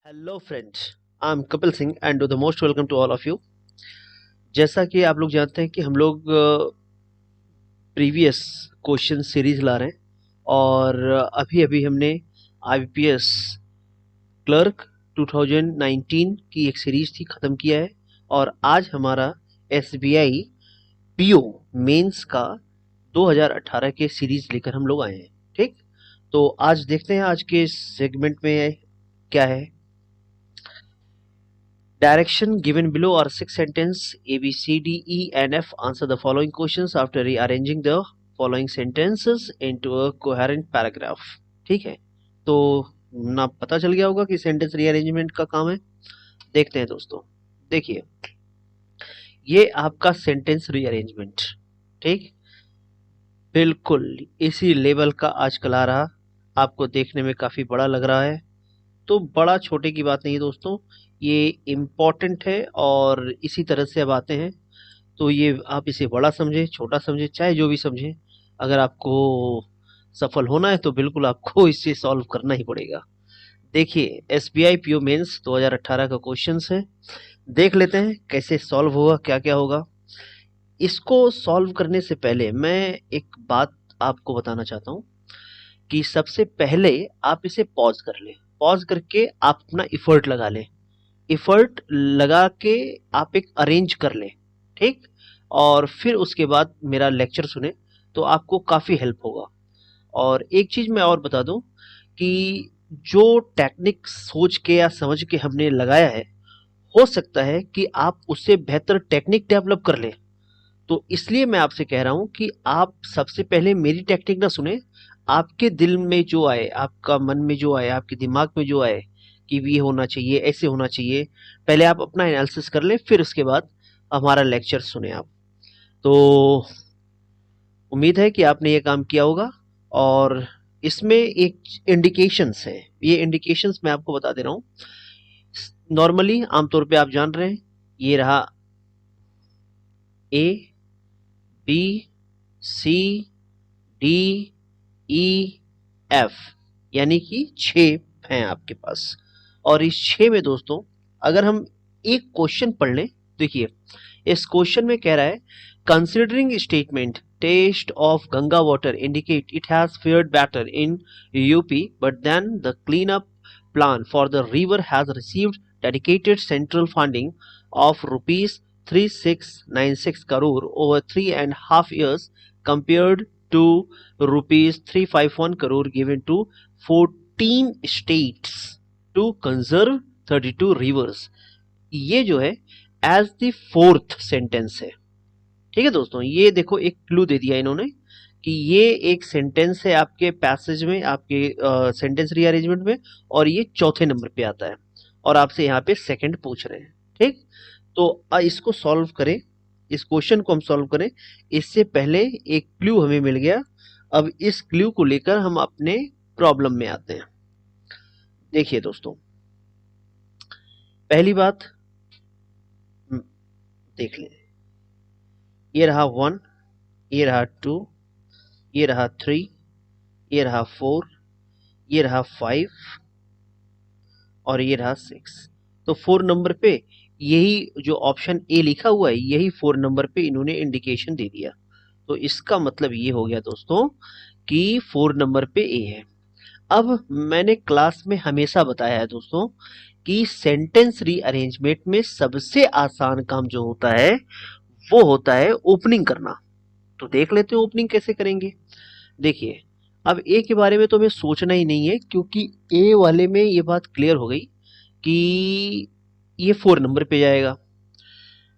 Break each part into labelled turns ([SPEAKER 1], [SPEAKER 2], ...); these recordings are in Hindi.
[SPEAKER 1] Hello friends, I am Kapil Singh and the most welcome to all of you. जैसा कि आप लोग जानते हैं कि हम लोग प्रीवियस क्वेश्चन सीरीज ला रहे हैं और अभी अभी हमने आईबीपीएस क्लर्क 2019 की एक सीरीज थी ख़त्म किया है और आज हमारा एसबीआई पीओ मेंस का 2018 के सीरीज लेकर हम लोग आए हैं। ठीक, तो आज देखते हैं आज के सेगमेंट में क्या है। Direction given below are six sentences A, B, C, D, E, and F. Answer the following questions after rearranging the following sentences into a coherent paragraph. ठीक है, तो ना पता चल गया होगा कि सेंटेंस रीअरेंजमेंट का काम है। देखते हैं दोस्तों, देखिए ये आपका सेंटेंस रीअरेंजमेंट, ठीक, बिल्कुल इसी लेवल का आजकल आ रहा, आपको देखने में काफ़ी बड़ा लग रहा है। तो बड़ा छोटे की बात नहीं है दोस्तों, ये इम्पॉर्टेंट है और इसी तरह से अब आते हैं। तो ये आप इसे बड़ा समझें, छोटा समझें, चाहे जो भी समझें, अगर आपको सफल होना है तो बिल्कुल आपको इसे सॉल्व करना ही पड़ेगा। देखिए एसबीआई पीओ मेंस 2018 का क्वेश्चन है, देख लेते हैं कैसे सॉल्व होगा, क्या क्या होगा। इसको सॉल्व करने से पहले मैं एक बात आपको बताना चाहता हूँ कि सबसे पहले आप इसे पॉज कर लें, पॉज करके आप अपना इफर्ट लगा लें, इफर्ट लगा के आप एक अरेंज कर लें, ठीक, और फिर उसके बाद मेरा लेक्चर सुने तो आपको काफ़ी हेल्प होगा। और एक चीज़ मैं और बता दूं कि जो टेक्निक सोच के या समझ के हमने लगाया है, हो सकता है कि आप उससे बेहतर टेक्निक डेवलप कर लें। तो इसलिए मैं आपसे कह रहा हूं कि आप सबसे पहले मेरी टेक्निक ना सुने, आपके दिल में जो आए, आपका मन में जो आए, आपके दिमाग में जो आए कि ये होना चाहिए, ऐसे होना चाहिए, पहले आप अपना एनालिसिस कर लें, फिर उसके बाद हमारा लेक्चर सुने आप। तो उम्मीद है कि आपने ये काम किया होगा। और इसमें एक इंडिकेशंस है, ये इंडिकेशंस मैं आपको बता दे रहा हूँ। नॉर्मली आमतौर पे आप जान रहे हैं, ये रहा ए, बी, सी, डी, ई, एफ, यानी कि 6 हैं आपके पास। और इस 6 में दोस्तों अगर हम एक क्वेश्चन पढ़ लें, देखिए इस क्वेश्चन में कह रहा है considering statement taste of Ganga water indicate it has fared better in UP but then the clean up plan for the river has received dedicated central funding of rupees 3696 crore over 3.5 years compared to rupees 351 crore given to 14 states to conserve 32 rivers। ये जो है एज द फोर्थ सेंटेंस है। ठीक है दोस्तों, ये देखो एक क्लू दे दिया इन्होंने कि ये एक सेंटेंस है आपके पैसेज में, आपके सेंटेंस रीअरेंजमेंट में, और ये चौथे नंबर पे आता है और आपसे यहाँ पे सेकंड पूछ रहे हैं। ठीक, तो इसको सॉल्व करें, इस क्वेश्चन को हम सॉल्व करें, इससे पहले एक क्लू हमें मिल गया। अब इस क्लू को लेकर हम अपने प्रॉब्लम में आते हैं। देखिए दोस्तों, पहली बात देख लें, ये रहा 1, ये रहा 2, ये रहा 3, ये रहा 4, ये रहा 5 और ये रहा 6। तो 4 नंबर पे यही जो ऑप्शन ए लिखा हुआ है, यही 4 नंबर पे इन्होंने इंडिकेशन दे दिया। तो इसका मतलब ये हो गया दोस्तों कि 4 नंबर पे ए है। अब मैंने क्लास में हमेशा बताया है दोस्तों कि सेंटेंस रीअरेंजमेंट में सबसे आसान काम जो होता है वो होता है ओपनिंग करना। तो देख लेते हैं ओपनिंग कैसे करेंगे। देखिए अब ए के बारे में तो हमें सोचना ही नहीं है, क्योंकि ए वाले में ये बात क्लियर हो गई कि ये 4 नंबर पे जाएगा।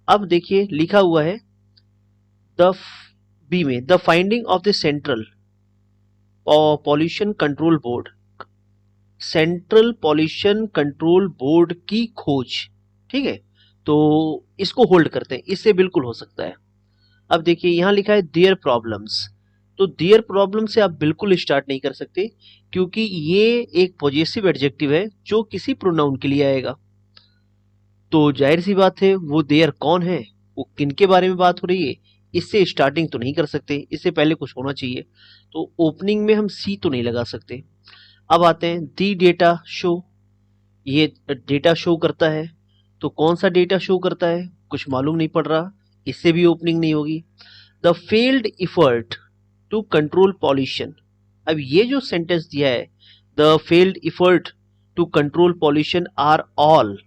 [SPEAKER 1] अब देखिए लिखा हुआ है द बी में the finding of the central pollution control board, central pollution control board की खोज। ठीक है, तो इसको होल्ड करते हैं, इससे बिल्कुल हो सकता है। अब देखिए यहां लिखा है देयर प्रॉब्लम्स, तो देयर प्रॉब्लम से आप बिल्कुल स्टार्ट नहीं कर सकते, क्योंकि ये एक पॉजेसिव एडजेक्टिव है जो किसी प्रोनाउन के लिए आएगा। तो जाहिर सी बात है वो देयर कौन है, वो किनके बारे में बात हो रही है, इससे स्टार्टिंग तो नहीं कर सकते, इससे पहले कुछ होना चाहिए। तो ओपनिंग में हम सी तो नहीं लगा सकते। अब आते हैं दी डेटा शो, ये डेटा शो करता है। तो कौन सा डेटा शो करता है, कुछ मालूम नहीं पड़ रहा, इससे भी ओपनिंग नहीं होगी। The failed effort to control pollution. अब ये जो सेंटेंस दिया है, the failed effort to control pollution are all,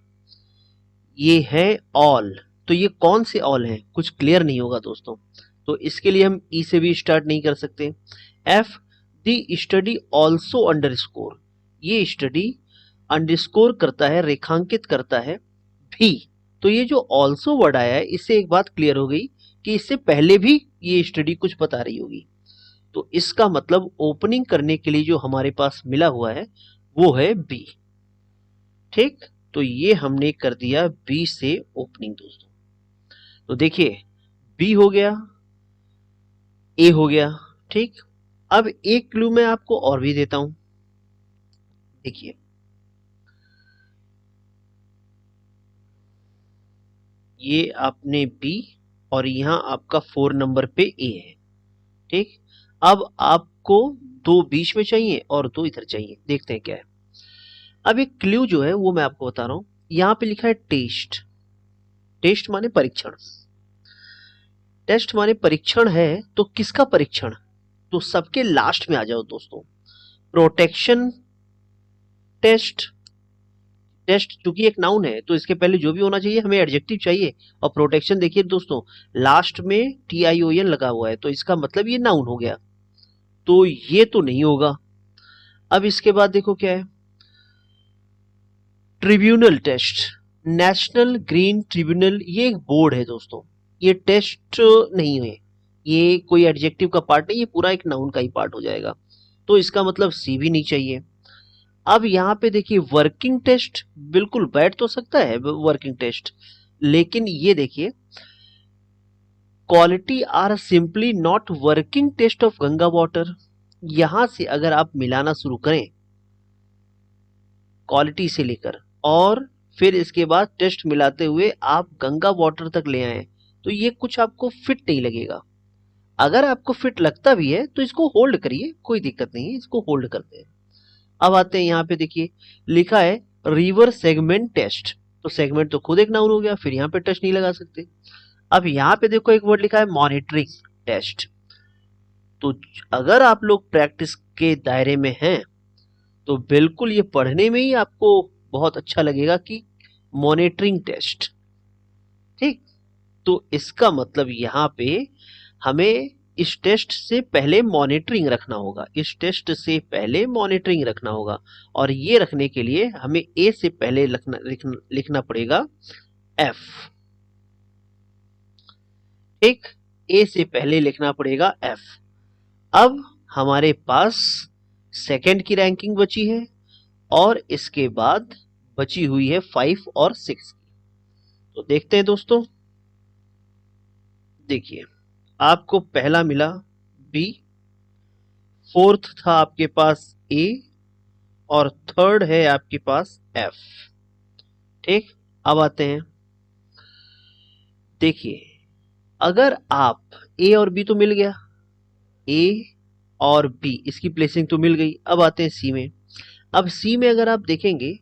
[SPEAKER 1] ये है ऑल। तो ये कौन से ऑल हैं, कुछ क्लियर नहीं होगा दोस्तों। तो इसके लिए हम ई से भी स्टार्ट नहीं कर सकते। F, the study also underscore, ये स्टडी अंडरस्कोर करता है, रेखांकित करता है भी। तो ये जो ऑल्सो वर्ड आया है, इससे एक बात क्लियर हो गई कि इससे पहले भी ये स्टडी कुछ बता रही होगी। तो इसका मतलब ओपनिंग करने के लिए जो हमारे पास मिला हुआ है वो है बी। ठीक, तो ये हमने कर दिया बी से ओपनिंग दोस्तों। तो देखिए बी हो गया, ए हो गया। ठीक, अब एक क्लू मैं आपको और भी देता हूं। देखिए ये आपने बी और यहां आपका 4 नंबर पे ए है। ठीक, अब आपको दो बीच में चाहिए और दो इधर चाहिए, देखते हैं क्या है। अब एक क्लू जो है वो मैं आपको बता रहा हूं। यहां पे लिखा है टेस्ट, टेस्ट माने परीक्षण, टेस्ट माने परीक्षण है। तो किसका परीक्षण, तो सबके लास्ट में आ जाओ दोस्तों। प्रोटेक्शन टेस्ट, टेस्ट चूंकि एक नाउन है तो इसके पहले जो भी होना चाहिए हमें एडजेक्टिव चाहिए। और प्रोटेक्शन देखिए दोस्तों, लास्ट में TION लगा हुआ है, तो इसका मतलब ये नाउन हो गया। तो ये तो नहीं होगा। अब इसके बाद देखो क्या है, tribunal test, national green tribunal, ये एक बोर्ड है दोस्तों। ये टेस्ट नहीं है, ये कोई एडजेक्टिव का पार्ट नहीं, ये पूरा एक नाउन का ही पार्ट हो जाएगा। तो इसका मतलब सी भी नहीं चाहिए। अब यहाँ पे देखिए वर्किंग टेस्ट, बिल्कुल बैठ तो सकता है वर्किंग टेस्ट, लेकिन ये देखिए quality are simply not working test of Ganga water. यहां से अगर आप मिलाना शुरू करें क्वालिटी से लेकर और फिर इसके बाद टेस्ट मिलाते हुए आप गंगा वाटर तक ले आए, तो ये कुछ आपको फिट नहीं लगेगा। अगर आपको फिट लगता भी है तो इसको होल्ड करिए, कोई दिक्कत नहीं है, इसको होल्ड करते हैं। अब आते हैं यहाँ पे, देखिए लिखा है रिवर सेगमेंट टेस्ट। तो सेगमेंट तो खुद एक नाउन हो गया, फिर यहाँ पे टेस्ट नहीं लगा सकते। अब यहाँ पे देखो एक वर्ड लिखा है मॉनिटरिंग टेस्ट। तो अगर आप लोग प्रैक्टिस के दायरे में हैं तो बिल्कुल ये पढ़ने में ही आपको बहुत अच्छा लगेगा कि मॉनिटरिंग टेस्ट। ठीक, तो इसका मतलब यहाँ पे हमें इस टेस्ट से पहले मॉनिटरिंग रखना होगा, इस टेस्ट से पहले मॉनिटरिंग रखना होगा। और ये रखने के लिए हमें ए से पहले लिखना पड़ेगा एफ। ठीक, ए से पहले लिखना पड़ेगा एफ। अब हमारे पास सेकंड की रैंकिंग बची है और इसके बाद बची हुई है 5 और 6 की। तो देखते हैं दोस्तों, देखिए आपको पहला मिला बी, फोर्थ था आपके पास ए और थर्ड है आपके पास एफ। ठीक, अब आते हैं, देखिए अगर आप ए और बी तो मिल गया, ए और बी इसकी प्लेसिंग तो मिल गई। अब आते हैं सी में। अब सी में अगर आप देखेंगे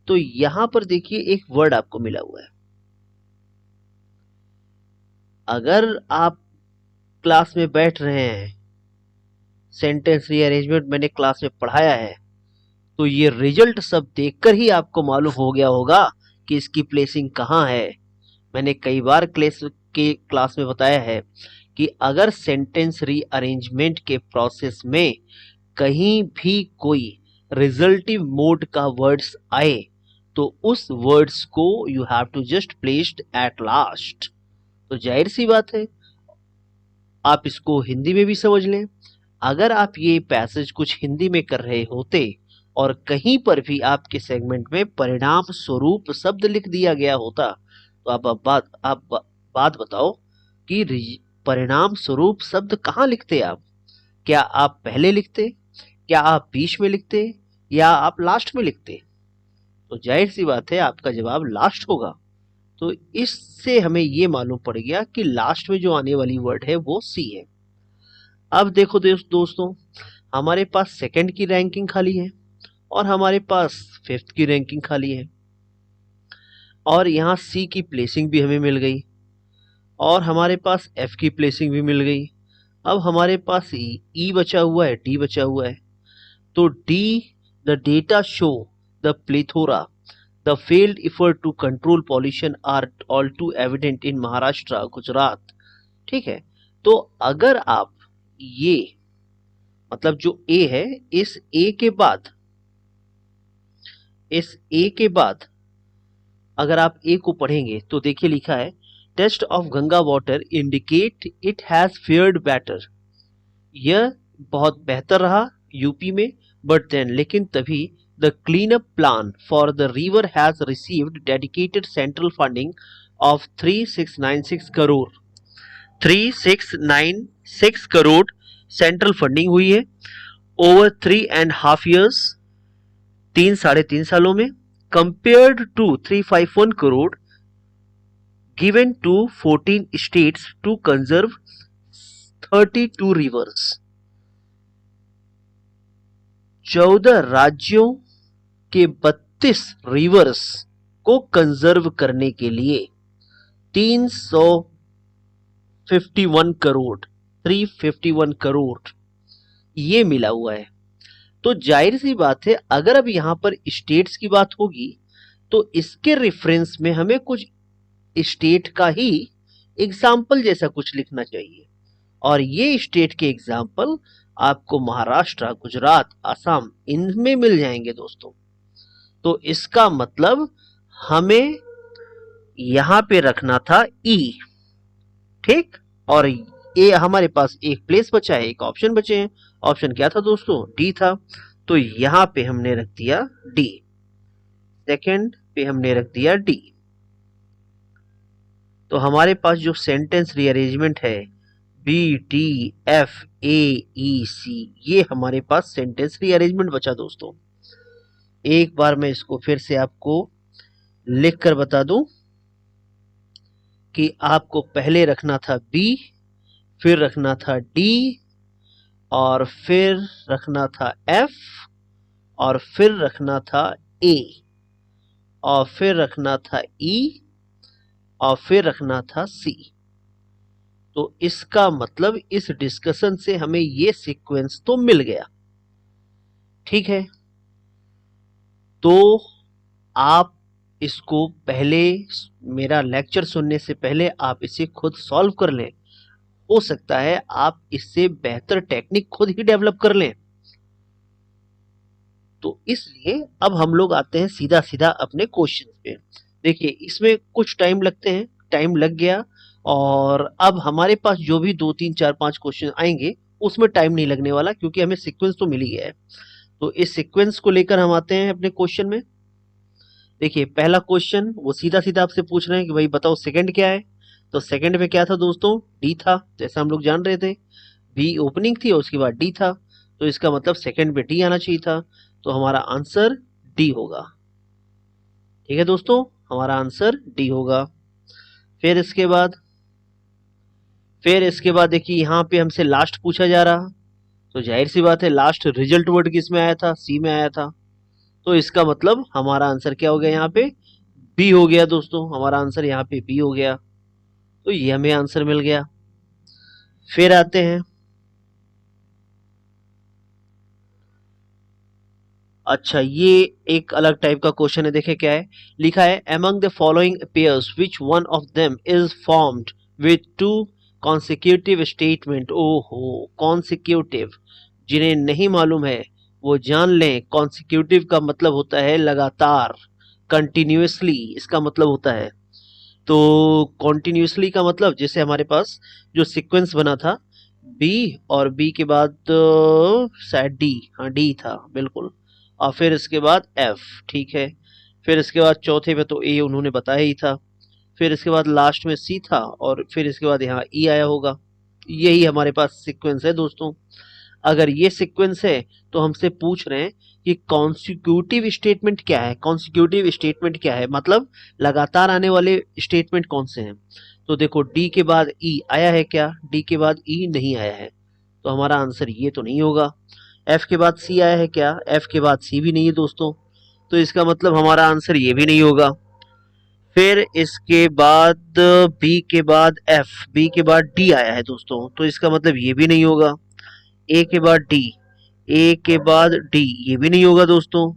[SPEAKER 1] तो यहां पर देखिए एक वर्ड आपको मिला हुआ है। अगर आप क्लास में बैठ रहे हैं, सेंटेंस रीअरेंजमेंट मैंने क्लास में पढ़ाया है, तो ये रिजल्ट सब देखकर ही आपको मालूम हो गया होगा कि इसकी प्लेसिंग कहां है। मैंने कई बार क्लास में बताया है कि अगर सेंटेंस रीअरेंजमेंट के प्रोसेस में कहीं भी कोई रिजल्टिव मोड का वर्ड्स आए तो उस वर्ड्स को you have to just placed at last. तो जाहिर सी बात है, आप इसको हिंदी में भी समझ लें। अगर आप ये पैसेज कुछ हिंदी में कर रहे होते और कहीं पर भी आपके सेगमेंट में परिणाम स्वरूप शब्द लिख दिया गया होता, तो आप बात बताओ कि परिणाम स्वरूप शब्द कहाँ लिखते आप? क्या आप पहले लिखते, क्या आप बीच में लिखते, या आप लास्ट में लिखते? तो जाहिर सी बात है आपका जवाब लास्ट होगा। तो इससे हमें ये मालूम पड़ गया कि लास्ट में जो आने वाली वर्ड है वो सी है। अब देखो दोस्तों, हमारे पास सेकंड की रैंकिंग खाली है और हमारे पास 5th की रैंकिंग खाली है, और यहाँ सी की प्लेसिंग भी हमें मिल गई, और हमारे पास एफ की प्लेसिंग भी मिल गई। अब हमारे पास ई बचा हुआ है, डी बचा हुआ है। तो D, the data show the plethora, the failed effort to control pollution are all too evident in Maharashtra, Gujarat. ठीक है, तो अगर आप ये मतलब जो ए है, इस ए के बाद अगर आप ए को पढ़ेंगे तो देखिए लिखा है taste of Ganga water indicate it has fared better. यह बहुत बेहतर रहा यूपी में, बट देन लेकिन तभी the clean up plan for the river has received dedicated central funding of 3696 crore. 3696 crore central funding हुई है ओवर 3.5 years, 3 साढ़े 3 सालों में, compared to 351 crore given to 14 states to conserve 32 rivers। 14 राज्यों के 32 रिवर्स को कंजर्व करने के लिए 351 करोड़ 351 करोड़ ये मिला हुआ है। तो जाहिर सी बात है, अगर अब यहां पर स्टेट्स की बात होगी तो इसके रेफरेंस में हमें कुछ स्टेट का ही एग्जाम्पल जैसा कुछ लिखना चाहिए, और ये स्टेट के एग्जाम्पल आपको महाराष्ट्र, गुजरात, असम इनमें मिल जाएंगे दोस्तों। तो इसका मतलब हमें यहां पे रखना था ई, ठीक, और ये हमारे पास एक प्लेस बचा है, एक ऑप्शन बचे हैं। ऑप्शन क्या था दोस्तों? डी था। तो यहां पे हमने रख दिया डी, सेकंड पे हमने रख दिया डी। तो हमारे पास जो सेंटेंस रीअरेंजमेंट है बी टी एफ ए ई सी, ये हमारे पास सेंटेंस रीअरेंजमेंट बचा दोस्तों। एक बार मैं इसको फिर से आपको लिख कर बता दूं कि आपको पहले रखना था बी, फिर रखना था डी, और फिर रखना था एफ, और फिर रखना था ए, और फिर रखना था ई, और फिर रखना था सी। तो इसका मतलब इस डिस्कशन से हमें ये सीक्वेंस तो मिल गया, ठीक है। तो आप इसको पहले, मेरा लेक्चर सुनने से पहले आप इसे खुद सॉल्व कर लें। हो सकता है आप इससे बेहतर टेक्निक खुद ही डेवलप कर लें। तो इसलिए अब हम लोग आते हैं सीधा सीधा अपने क्वेश्चन पे। देखिए इसमें कुछ टाइम लगते हैं, टाइम लग गया, और अब हमारे पास जो भी 2 3 4 5 क्वेश्चन आएंगे उसमें टाइम नहीं लगने वाला, क्योंकि हमें सीक्वेंस तो मिल ही गया है। तो इस सीक्वेंस को लेकर हम आते हैं अपने क्वेश्चन में। देखिए पहला क्वेश्चन वो सीधा सीधा आपसे पूछ रहे हैं कि भाई बताओ सेकंड क्या है। तो सेकंड में क्या था दोस्तों? डी था, जैसा हम लोग जान रहे थे। बी ओपनिंग थी और उसके बाद डी था, तो इसका मतलब सेकंड पे डी आना चाहिए था। तो हमारा आंसर डी होगा। ठीक है दोस्तों, हमारा आंसर डी होगा। फिर इसके बाद देखिए यहाँ पे हमसे लास्ट पूछा जा रहा, तो जाहिर सी बात है लास्ट रिजल्ट वर्ड किस में आया था? सी में आया था। तो इसका मतलब हमारा आंसर क्या हो गया? यहाँ पे बी हो गया दोस्तों। हमारा आंसर यहाँ पे बी हो गया। तो ये हमें आंसर मिल गया। फिर आते हैं, अच्छा ये एक अलग टाइप का क्वेश्चन है। देखे क्या है लिखा है, among the following pairs which one of them is formed with two consecutive statement। ओहो, consecutive, जिन्हें नहीं मालूम है वो जान लें। consecutive का मतलब होता है लगातार, continuously इसका मतलब होता है। तो continuously का मतलब जैसे हमारे पास जो सीक्वेंस बना था बी, और बी के बाद शायद डी, हाँ डी था बिल्कुल, और फिर इसके बाद एफ, ठीक है। फिर इसके बाद चौथे पे तो ए उन्होंने बताया ही था। फिर इसके बाद लास्ट में सी था, और फिर इसके बाद यहाँ ई आया होगा। यही हमारे पास सीक्वेंस है दोस्तों। अगर ये सीक्वेंस है तो हमसे पूछ रहे हैं कि कॉन्सिक्यूटिव स्टेटमेंट क्या है। कॉन्सिक्यूटिव स्टेटमेंट क्या है मतलब लगातार आने वाले स्टेटमेंट कौन से हैं। तो देखो डी के बाद ई आया है क्या? डी के बाद ई नहीं आया है, तो हमारा आंसर ये तो नहीं होगा। एफ के बाद सी आया है क्या? एफ के बाद सी भी नहीं है दोस्तों, तो इसका मतलब हमारा आंसर ये भी नहीं होगा। फिर इसके बाद बी के बाद एफ, बी के बाद डी आया है दोस्तों, तो इसका मतलब ये भी नहीं होगा। ए के बाद डी, ए के बाद डी, ये भी नहीं होगा दोस्तों।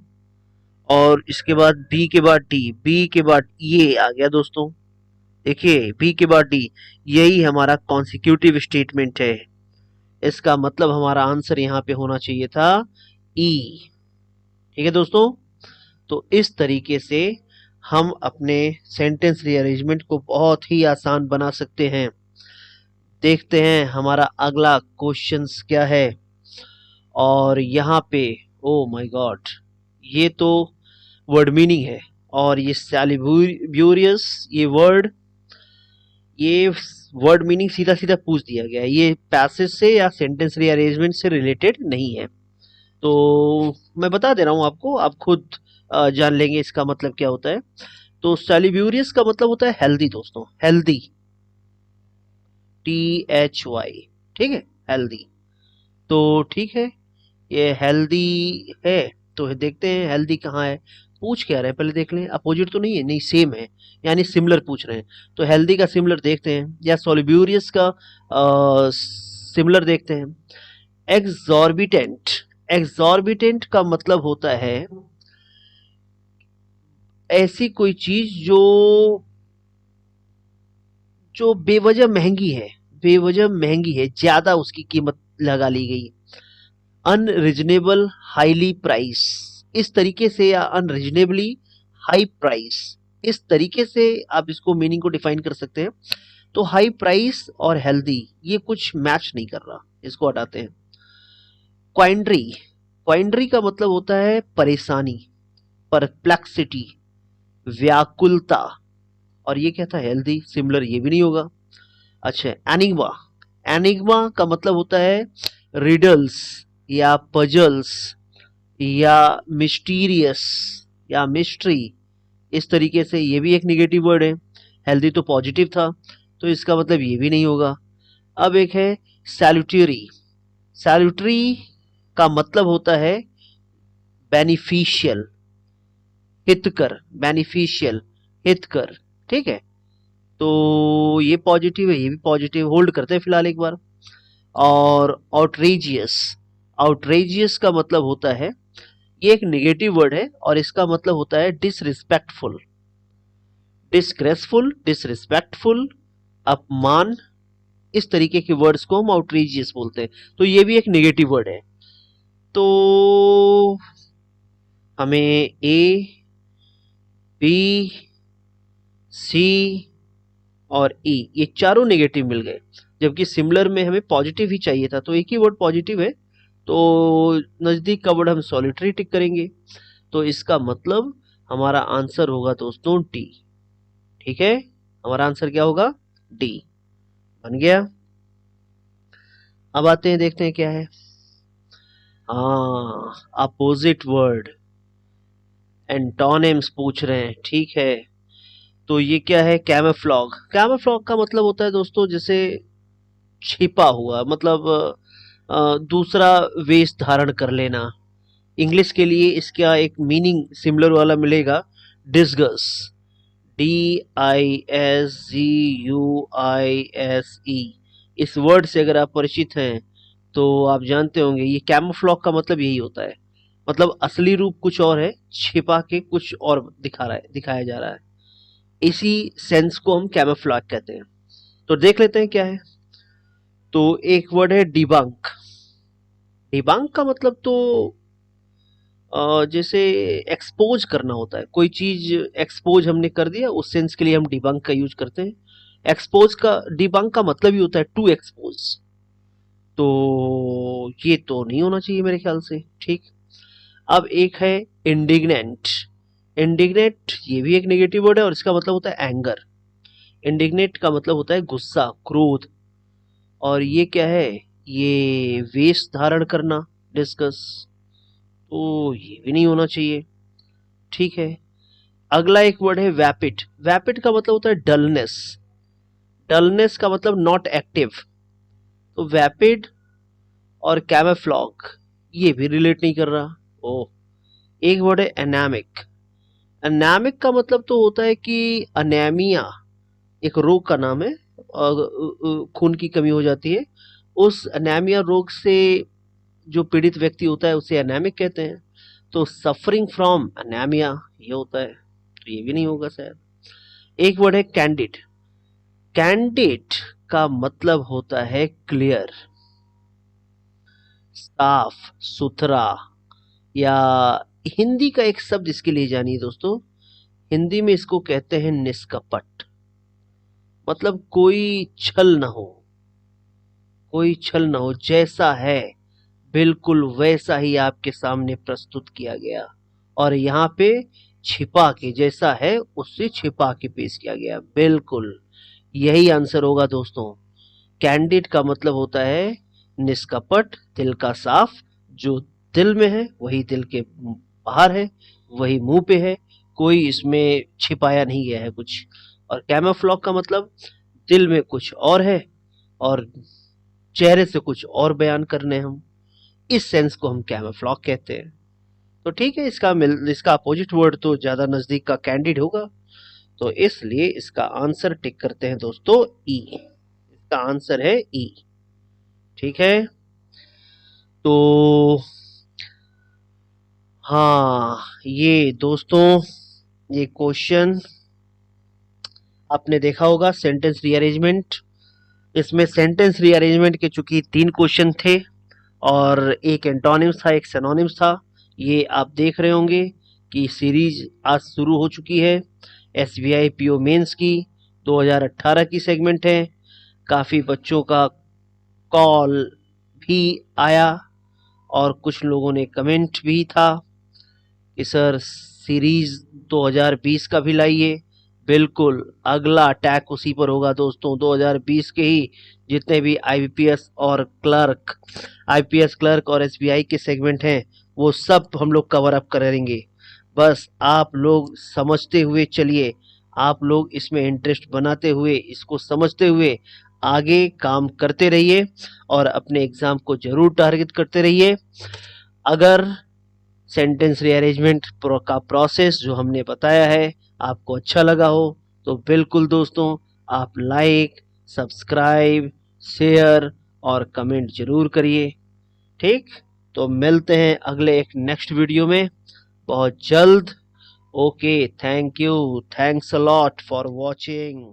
[SPEAKER 1] और इसके बाद बी के बाद डी, बी के बाद ये आ गया दोस्तों। देखिए बी के बाद डी, यही हमारा कॉन्सिक्यूटिव स्टेटमेंट है। इसका मतलब हमारा आंसर यहाँ पे होना चाहिए था ई। ठीक है दोस्तों, तो इस तरीके से हम अपने सेंटेंस रीअरेंजमेंट को बहुत ही आसान बना सकते हैं। देखते हैं हमारा अगला क्वेश्चंस क्या है। और यहाँ पे ओ माय गॉड, ये तो वर्ड मीनिंग है, और ये सैलिब्यूरियस, ये वर्ड मीनिंग सीधा सीधा पूछ दिया गया है। ये पैसेज से या सेंटेंस रीअरेंजमेंट से रिलेटेड नहीं है, तो मैं बता दे रहा हूँ आपको, आप खुद जान लेंगे इसका मतलब क्या होता है। तो सैलिब्यूरियस का मतलब होता है हेल्दी दोस्तों, हेल्दी, THY, ठीक है, हेल्दी। तो ठीक है, ये हेल्दी है, तो देखते हैं हेल्दी कहाँ है। पूछ क्या रहे हैं पहले देख लें, अपोजिट तो नहीं है, नहीं सेम है, यानी सिमिलर पूछ रहे हैं। तो हेल्दी का सिमिलर देखते हैं, या सोलिब्यूरियस का सिमिलर देखते हैं। एग्जॉर्बिटेंट, एग्जॉर्बिटेंट का मतलब होता है ऐसी कोई चीज जो जो बेवजह महंगी है, बेवजह महंगी है, ज्यादा उसकी कीमत लगा ली गई। अनरिजनेबल हाईली प्राइस, इस तरीके से, या अनरिजनेबली हाई प्राइस, इस तरीके से आप इसको मीनिंग को डिफाइन कर सकते हैं। तो हाई प्राइस और हेल्दी ये कुछ मैच नहीं कर रहा, इसको हटाते हैं। क्वाइंड्री, क्वाइंड्री का मतलब होता है परेशानी, परप्लेक्सिटी, व्याकुलता, और ये क्या था, हेल्दी, सिमिलर, ये भी नहीं होगा। अच्छा, एनिग्मा, एनिग्मा का मतलब होता है रिडल्स या पजल्स या मिस्टीरियस या मिस्ट्री, इस तरीके से, ये भी एक नेगेटिव वर्ड है। हेल्दी तो पॉजिटिव था, तो इसका मतलब ये भी नहीं होगा। अब एक है सैल्यूटरी, सैल्यूटरी का मतलब होता है बेनिफिशियल, हितकर, बेनिफिशियल, हितकर, ठीक है। तो ये पॉजिटिव है, ये भी पॉजिटिव, होल्ड करते हैं फिलहाल एक बार। और आउटरेजियस, आउटरेजियस का मतलब होता है, ये एक नेगेटिव वर्ड है, और इसका मतलब होता है डिसरिस्पेक्टफुल, डिसग्रेसफुल, डिसरिस्पेक्टफुल, अपमान, इस तरीके के वर्ड्स को हम आउटरेजियस बोलते हैं। तो ये भी एक नेगेटिव वर्ड है। तो हमें ए, बी, सी और ई, ये चारों नेगेटिव मिल गए, जबकि सिमिलर में हमें पॉजिटिव ही चाहिए था, तो एक ही वर्ड पॉजिटिव है, तो नजदीक का वर्ड हम सॉलिटरी टिक करेंगे। तो इसका मतलब हमारा आंसर होगा दोस्तों डी। ठीक है, हमारा आंसर क्या होगा, डी, बन गया। अब आते हैं, देखते हैं क्या है। हाँ, अपोजिट वर्ड, एंटोनिम्स पूछ रहे हैं, ठीक है। तो ये क्या है, कैमोफ्लॉग, कैमोफ्लॉग का मतलब होता है दोस्तों जैसे छिपा हुआ, मतलब दूसरा वेश धारण कर लेना। इंग्लिश के लिए इसका एक मीनिंग सिमिलर वाला मिलेगा, डिस्गस, DISGUISE। इस वर्ड से अगर आप परिचित हैं तो आप जानते होंगे, ये कैमोफ्लॉग का मतलब यही होता है, मतलब असली रूप कुछ और है, छिपा के कुछ और दिखाया जा रहा है। इसी सेंस को हम कैमोफ्लॉग कहते हैं। तो देख लेते हैं क्या है। तो एक वर्ड है डिबंक, डिबंक का मतलब तो जैसे एक्सपोज करना होता है, कोई चीज एक्सपोज हमने कर दिया, उस सेंस के लिए हम डिबंक का यूज करते हैं। एक्सपोज का, डिबंक का मतलब ही होता है टू एक्सपोज, तो ये तो नहीं होना चाहिए मेरे ख्याल से, ठीक। अब एक है इंडिग्नेंट, इंडिग्नेंट ये भी एक नेगेटिव वर्ड है, और इसका मतलब होता है एंगर। इंडिग्नेंट का मतलब होता है गुस्सा, क्रोध, और ये क्या है, ये वेश धारण करना, डिस्कस, तो ये भी नहीं होना चाहिए, ठीक है। अगला एक वर्ड है वैपिड, वैपिड का मतलब होता है डलनेस, डलनेस का मतलब नॉट एक्टिव। तो वैपिड और कैमोफ्लॉग ये भी रिलेट नहीं कर रहा। ओ, एक वर्ड है एनामिक। एनामिक का मतलब तो होता है कि अनेमिया एक रोग का नाम है, खून की कमी हो जाती है। उस एनीमिया रोग से जो पीड़ित व्यक्ति होता है उसे एनेमिक कहते हैं। तो सफरिंग फ्रॉम एनीमिया ये होता है, तो ये भी नहीं होगा शायद। एक वर्ड है कैंडिड। कैंडिड का मतलब होता है क्लियर, साफ सुथरा, या हिंदी का एक शब्द इसके लिए जानिए दोस्तों। हिंदी में इसको कहते हैं निष्कपट। मतलब कोई छल ना हो, कोई छल ना हो, जैसा है बिल्कुल वैसा ही आपके सामने प्रस्तुत किया गया, और यहाँ पे छिपा के, जैसा है उससे छिपा के पेश किया गया। बिल्कुल यही आंसर होगा दोस्तों। कैंडिड का मतलब होता है निष्कपट, दिल का साफ। जो दिल में है वही दिल के बाहर है, वही मुंह पे है, कोई इसमें छिपाया नहीं गया है कुछ। और कैमोफ्लॉग का मतलब दिल में कुछ और है और चेहरे से कुछ और बयान करने हम, इस सेंस को हम कैमोफ्लॉग कहते हैं। तो ठीक है, इसका अपोजिट वर्ड तो ज्यादा नजदीक का कैंडिड होगा, तो इसलिए इसका आंसर टिक करते हैं दोस्तों ई। इसका आंसर है ई। ठीक है, तो हाँ ये दोस्तों, ये क्वेश्चन आपने देखा होगा सेंटेंस रीअरेंजमेंट। इसमें सेंटेंस रीअरेंजमेंट के चूंकि 3 क्वेश्चन थे और एक एंटोनिम्स था, एक सिनोनिम्स था। ये आप देख रहे होंगे कि सीरीज आज शुरू हो चुकी है। एसबीआई पीओ मेंस की 2018 की सेगमेंट है। काफ़ी बच्चों का कॉल भी आया और कुछ लोगों ने कमेंट भी था कि सर सीरीज 2020 का भी लाइए। बिल्कुल अगला अटैक उसी पर होगा दोस्तों। 2020 के ही जितने भी आईपीएस क्लर्क और एसबीआई के सेगमेंट हैं वो सब हम लोग कवर अप करेंगे। बस आप लोग समझते हुए चलिए, आप लोग इसमें इंटरेस्ट बनाते हुए, इसको समझते हुए आगे काम करते रहिए और अपने एग्जाम को जरूर टारगेट करते रहिए। अगर सेंटेंस रीअरेंजमेंट का प्रोसेस जो हमने बताया है आपको अच्छा लगा हो तो बिल्कुल दोस्तों आप लाइक, सब्सक्राइब, शेयर और कमेंट जरूर करिए। ठीक, तो मिलते हैं अगले एक नेक्स्ट वीडियो में बहुत जल्द। Okay, thank you, thanks a lot for watching.